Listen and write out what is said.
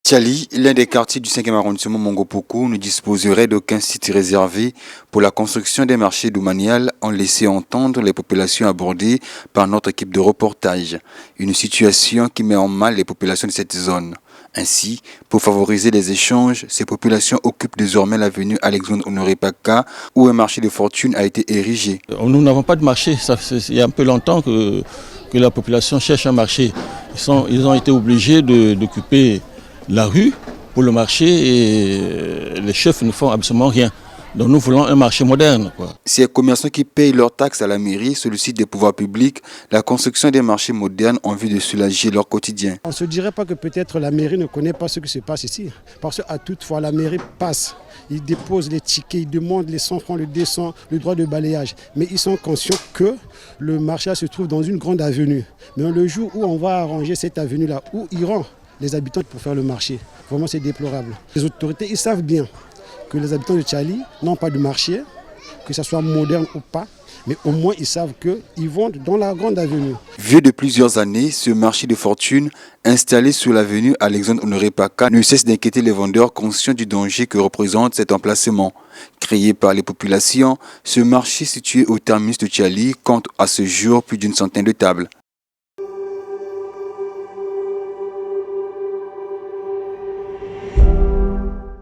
Thiali, l'un des quartiers du 5e arrondissement Mongopoko, ne disposerait d'aucun site réservé pour la construction des marchés domaniales, ont laissé entendre les populations abordées par notre équipe de reportage. Une situation qui met en mal les populations de cette zone. Ainsi, pour favoriser les échanges, ces populations occupent désormais l'avenue Alexandre Honoré Paca, où un marché de fortune a été érigé. Nous n'avons pas de marché, il y a un peu longtemps que la population cherche un marché. Ils ont été obligés d'occuper la rue pour le marché et les chefs ne font absolument rien. Donc nous voulons un marché moderne, quoi. Ces commerçants qui payent leurs taxes à la mairie sollicitent des pouvoirs publics la construction des marchés modernes en vue de soulager leur quotidien. On ne se dirait pas que peut-être la mairie ne connaît pas ce qui se passe ici. Parce qu'à toute fois, la mairie passe, ils déposent les tickets, ils demandent les 100 francs, le droit de balayage. Mais ils sont conscients que le marché se trouve dans une grande avenue. Mais le jour où on va arranger cette avenue-là, où iront les habitants pour faire le marché, vraiment c'est déplorable. Les autorités, ils savent bien que les habitants de Thiali n'ont pas de marché, que ce soit moderne ou pas, mais au moins ils savent qu'ils vont dans la grande avenue. Vieux de plusieurs années, ce marché de fortune, installé sur l'avenue Alexandre Honoré Paca, ne cesse d'inquiéter les vendeurs conscients du danger que représente cet emplacement. Créé par les populations, ce marché situé au terminus de Thiali compte à ce jour plus d'une centaine de tables.